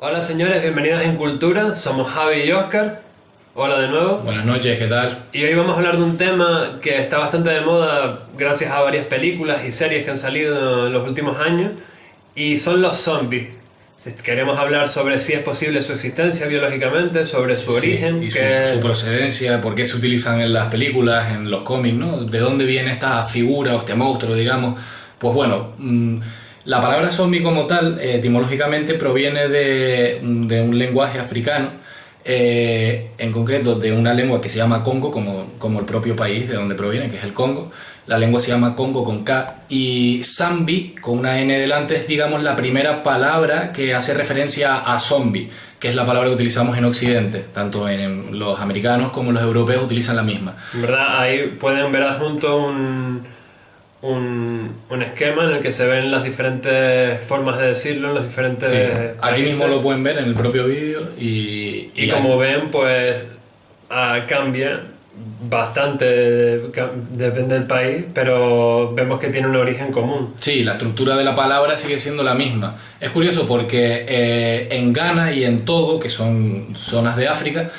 Hola señores, bienvenidos en Cultura, somos Javi y Oscar. Hola de nuevo. Buenas noches, ¿qué tal? Y hoy vamos a hablar de un tema que está bastante de moda gracias a varias películas y series que han salido en los últimos años, y son los zombies. Queremos hablar sobre si es posible su existencia biológicamente, sobre su origen, y su procedencia, por qué se utilizan en las películas, en los cómics, ¿no? ¿De dónde viene esta figura o este monstruo, digamos? Pues bueno, la palabra zombie como tal, etimológicamente proviene de un lenguaje africano, en concreto de una lengua que se llama Congo, como el propio país de donde proviene, que es el Congo. La lengua se llama Congo con K, y Zambi, con una N delante, es, digamos, la primera palabra que hace referencia a zombie, que es la palabra que utilizamos en Occidente. Tanto en los americanos como los europeos utilizan la misma. En verdad, ahí pueden ver adjunto un esquema en el que se ven las diferentes formas de decirlo en los diferentes Aquí países. mismo lo pueden ver en el propio vídeo Y como ven, pues cambia bastante, depende del país, pero vemos que tiene un origen común. Sí, la estructura de la palabra sigue siendo la misma. Es curioso porque en Ghana y en Togo, que son zonas de África,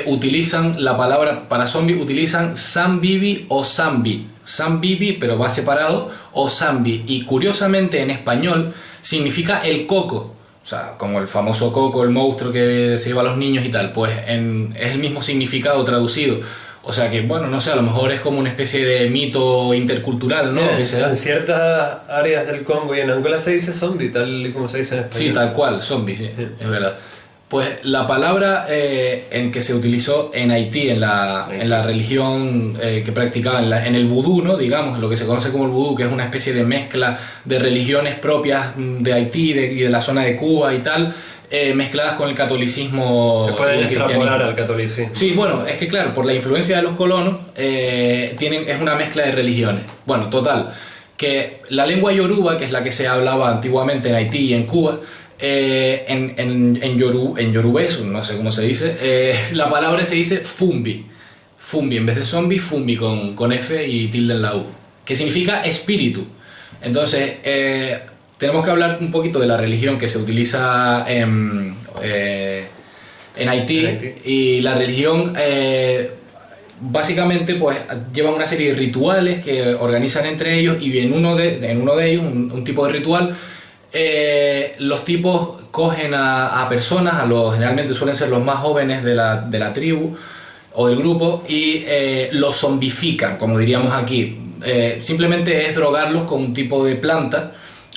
utilizan la palabra para zombie, utilizan Zambibi o Zambi. Zambibi, pero va separado, o Zambi. Y curiosamente en español significa el coco. O sea, como el famoso coco, el monstruo que se lleva a los niños y tal. Pues es el mismo significado traducido. O sea que, bueno, no sé, a lo mejor es como una especie de mito intercultural, ¿no? En ciertas áreas del Congo y en Angola se dice zombie, tal y como se dice en español. Sí, tal cual, zombie, sí, es verdad. Pues la palabra en que se utilizó en Haití, en la religión que practicaban, en el vudú, ¿no? Digamos, lo que se conoce como el vudú, que es una especie de mezcla de religiones propias de Haití y de la zona de Cuba y tal, mezcladas con el catolicismo. Se pueden extrapolar al catolicismo. Sí, bueno, es que claro, por la influencia de los colonos, es una mezcla de religiones. Bueno, total, que la lengua yoruba, que es la que se hablaba antiguamente en Haití y en Cuba, en yorubés, no sé cómo se dice, la palabra se dice fumbi. Fumbi, en vez de zombie, fumbi con F y tilde en la U, que significa espíritu. Entonces, tenemos que hablar un poquito de la religión que se utiliza en Haití. Y la religión básicamente pues lleva una serie de rituales que organizan entre ellos, y en uno de ellos, un tipo de ritual, los tipos cogen a personas, generalmente suelen ser los más jóvenes de la tribu o del grupo, y los zombifican, como diríamos aquí. Simplemente es drogarlos con un tipo de planta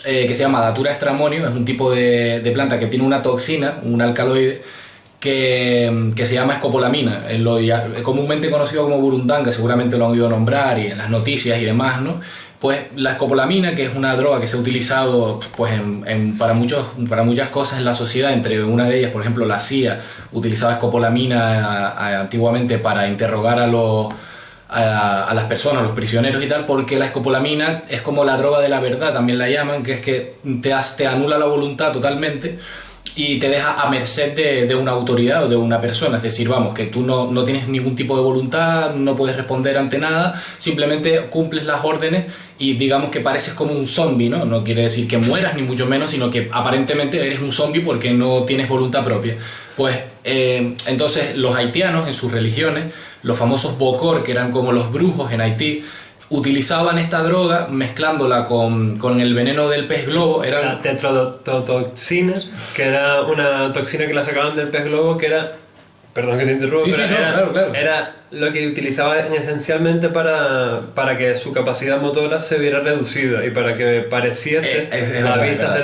que se llama Datura estramonio. Es un tipo de planta que tiene una toxina, un alcaloide, que se llama escopolamina, comúnmente conocido como burundanga, seguramente lo han oído nombrar y en las noticias y demás, ¿no? Pues la escopolamina, que es una droga que se ha utilizado pues para muchas cosas en la sociedad, entre una de ellas, por ejemplo, la CIA utilizaba escopolamina antiguamente para interrogar a las personas, a los prisioneros y tal, porque la escopolamina es como la droga de la verdad, también la llaman, que es que te anula la voluntad totalmente y te deja a merced de una autoridad o de una persona. Es decir, vamos, que tú no tienes ningún tipo de voluntad, no puedes responder ante nada, simplemente cumples las órdenes y digamos que pareces como un zombie, ¿no? No quiere decir que mueras ni mucho menos, sino que aparentemente eres un zombie porque no tienes voluntad propia. Pues entonces los haitianos en sus religiones, los famosos bokor, que eran como los brujos en Haití, utilizaban esta droga mezclándola con el veneno del pez globo. La tetrodotoxina, que era una toxina que la sacaban del pez globo, que era... Perdón que te interrumpa, pero claro. Era lo que utilizaban esencialmente para que su capacidad motora se viera reducida y para que pareciese a vistas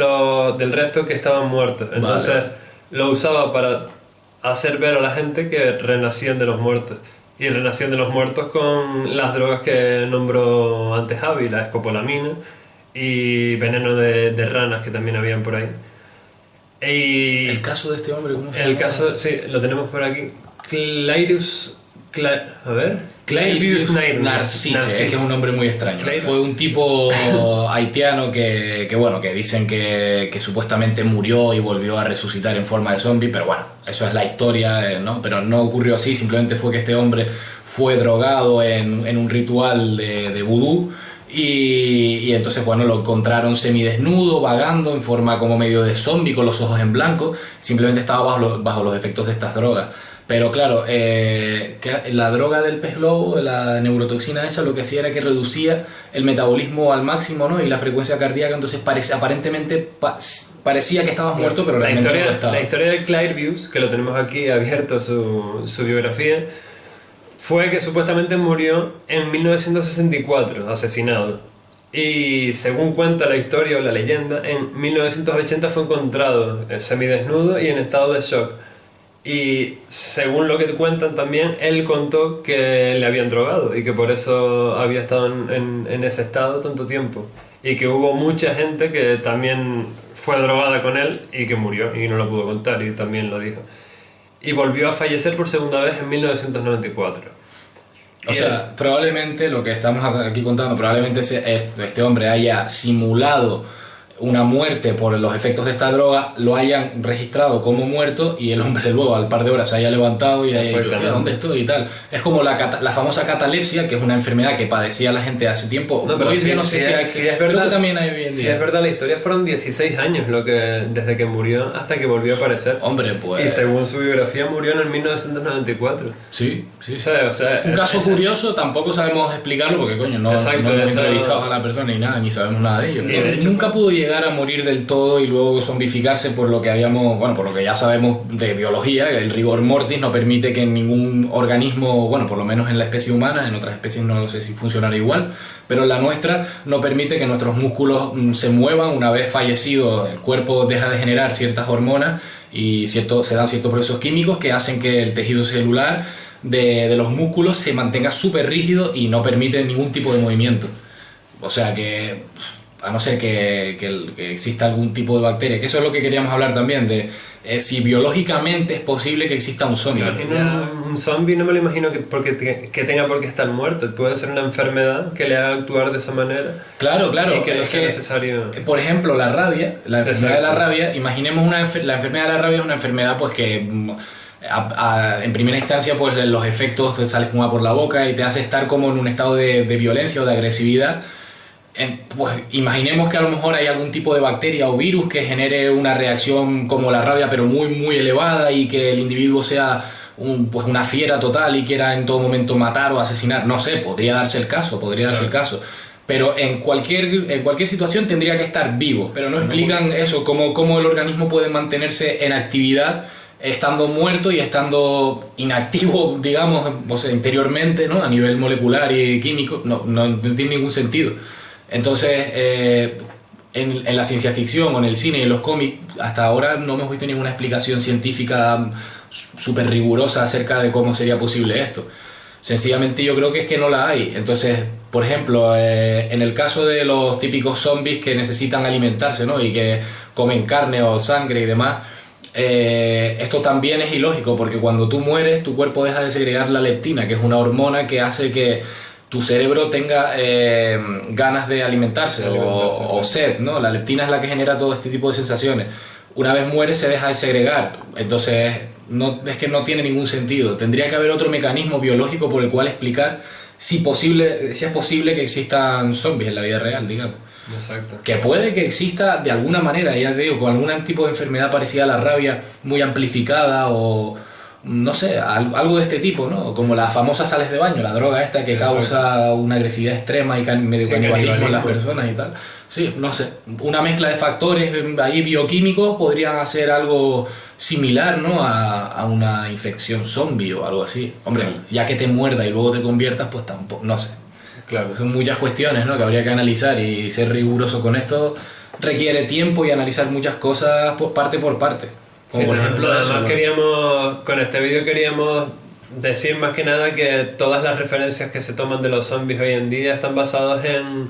del resto que estaban muertos. Entonces lo usaba para hacer ver a la gente que renacían de los muertos. Y renacían de los muertos con las drogas que nombró antes Javi, la escopolamina y veneno de ranas que también habían por ahí. Y el caso de este hombre, ¿cómo se llama? El caso, sí, lo tenemos por aquí. Clairus Narcisse, es que es un nombre muy extraño. Fue un tipo haitiano que dicen que supuestamente murió y volvió a resucitar en forma de zombie, pero bueno, eso es la historia, ¿no? Pero no ocurrió así, simplemente fue que este hombre fue drogado en un ritual de vudú Y entonces, bueno, lo encontraron semidesnudo, vagando en forma como medio de zombie, con los ojos en blanco. Simplemente estaba bajo los efectos de estas drogas. Pero claro, la droga del pez globo, la neurotoxina esa, lo que hacía era que reducía el metabolismo al máximo, ¿no? Y la frecuencia cardíaca, entonces aparentemente parecía que estabas muerto, pero realmente no estaba. La historia de Clairvius, que lo tenemos aquí abierto, su biografía, fue que supuestamente murió en 1964, asesinado. Y según cuenta la historia o la leyenda, en 1980 fue encontrado semidesnudo y en estado de shock. Y según lo que cuentan también, él contó que le habían drogado y que por eso había estado en ese estado tanto tiempo. Y que hubo mucha gente que también fue drogada con él y que murió y no lo pudo contar, y también lo dijo. Y volvió a fallecer por segunda vez en 1994. O sea, probablemente lo que estamos aquí contando, probablemente este hombre haya simulado una muerte por los efectos de esta droga, lo hayan registrado como muerto y el hombre luego al par de horas se haya levantado y haya dicho, ¿dónde estoy? Y tal. Es como la famosa catalepsia, que es una enfermedad que padecía la gente hace tiempo. No, pero si es verdad, que también hay hoy en día. Si es verdad, la historia fueron 16 años desde que murió hasta que volvió a aparecer. Hombre, pues... Y según su biografía murió en el 1994. Sí. O sea, un caso curioso, tampoco sabemos explicarlo porque, coño, no hemos entrevistado a la persona ni nada, ni sabemos nada de ello. Nunca pudo llegar a morir del todo y luego zombificarse por lo que por lo que ya sabemos de biología. El rigor mortis no permite que ningún organismo, bueno, por lo menos en la especie humana, en otras especies no sé si funcionará igual, pero en la nuestra no permite que nuestros músculos se muevan. Una vez fallecido, el cuerpo deja de generar ciertas hormonas y se dan ciertos procesos químicos que hacen que el tejido celular de los músculos se mantenga súper rígido y no permite ningún tipo de movimiento. O sea que, a no ser que exista algún tipo de bacteria, que eso es lo que queríamos hablar también, de si biológicamente es posible que exista un zombie. Un zombie no me lo imagino que tenga por qué estar muerto. Puede ser una enfermedad que le haga actuar de esa manera. Claro. Y que no sea necesario. Por ejemplo, la rabia, la enfermedad de la rabia, imaginemos la enfermedad de la rabia es una enfermedad pues que... en primera instancia pues los efectos te salen como por la boca y te hace estar como en un estado de violencia o de agresividad. Pues imaginemos que a lo mejor hay algún tipo de bacteria o virus que genere una reacción como la rabia pero muy muy elevada y que el individuo sea una fiera total y quiera en todo momento matar o asesinar. No sé, podría darse el caso. Pero en cualquier situación tendría que estar vivo. Pero no explican eso, cómo el organismo puede mantenerse en actividad estando muerto y estando inactivo, digamos, o sea, interiormente, ¿no? A nivel molecular y químico. No tiene ningún sentido. Entonces, en la ciencia ficción o en el cine y en los cómics, hasta ahora no hemos visto ninguna explicación científica súper rigurosa acerca de cómo sería posible esto. Sencillamente yo creo que es que no la hay. Entonces, por ejemplo, en el caso de los típicos zombies que necesitan alimentarse, ¿no? Y que comen carne o sangre y demás, esto también es ilógico, porque cuando tú mueres, tu cuerpo deja de segregar la leptina, que es una hormona que hace que tu cerebro tenga ganas de alimentarse o sed, ¿no? La leptina es la que genera todo este tipo de sensaciones. Una vez muere se deja de segregar, entonces es que no tiene ningún sentido. Tendría que haber otro mecanismo biológico por el cual explicar si es posible que existan zombies en la vida real, digamos. Exacto. Que puede que exista de alguna manera, ya te digo, con algún tipo de enfermedad parecida a la rabia muy amplificada o... no sé, algo de este tipo, ¿no? Como las famosas sales de baño, la droga esta que causa una agresividad extrema y medio canibalismo en las personas y tal. Sí, no sé, una mezcla de factores ahí bioquímicos podrían hacer algo similar, ¿no? A una infección zombie o algo así. Hombre, ya que te muerda y luego te conviertas, pues tampoco, no sé. Claro, son muchas cuestiones, ¿no? Que habría que analizar, y ser riguroso con esto requiere tiempo y analizar muchas cosas parte por parte. Como por ejemplo con este vídeo queríamos decir más que nada que todas las referencias que se toman de los zombies hoy en día están basadas en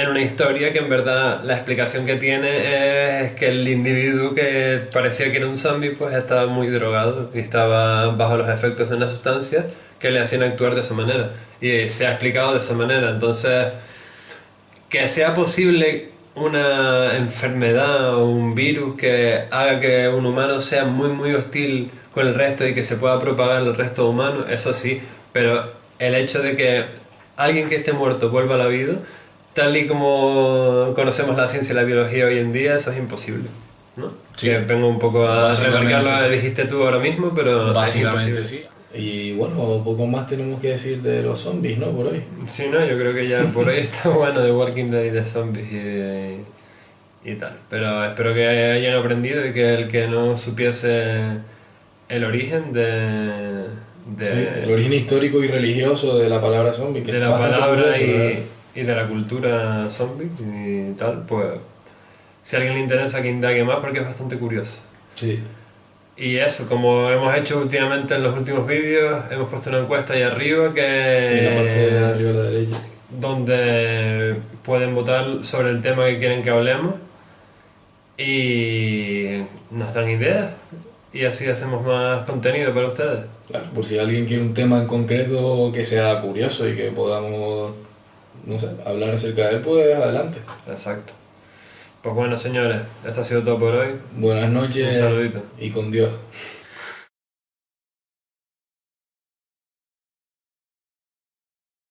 una historia que en verdad la explicación que tiene es que el individuo que parecía que era un zombie pues estaba muy drogado y estaba bajo los efectos de una sustancia que le hacían actuar de esa manera, y se ha explicado de esa manera. Entonces, que sea posible una enfermedad o un virus que haga que un humano sea muy muy hostil con el resto y que se pueda propagar al resto humano, eso sí, pero el hecho de que alguien que esté muerto vuelva a la vida tal y como conocemos la ciencia y la biología hoy en día, eso es imposible, ¿no? Sí. Que vengo un poco a remarcar lo que dijiste tú ahora mismo, pero básicamente sí. Y bueno, poco más tenemos que decir de los zombies, ¿no? Por hoy. Sí, no, yo creo que ya por hoy está bueno de Walking Dead y de zombies y tal. Pero espero que hayan aprendido y que el que no supiese el origen sí, el origen histórico y religioso de la palabra zombie, que de la palabra y de la cultura zombie y tal, pues si a alguien le interesa que indague más porque es bastante curioso. Sí. Y eso, como hemos hecho últimamente en los últimos vídeos, hemos puesto una encuesta ahí arriba que... Sí, en la parte de arriba a la derecha. Donde pueden votar sobre el tema que quieren que hablemos y nos dan ideas y así hacemos más contenido para ustedes. Claro, por si alguien quiere un tema en concreto que sea curioso y que podamos, no sé, hablar acerca de él, pues adelante. Exacto. Pues bueno, señores, esto ha sido todo por hoy. Buenas noches. Un saludito. Y con Dios.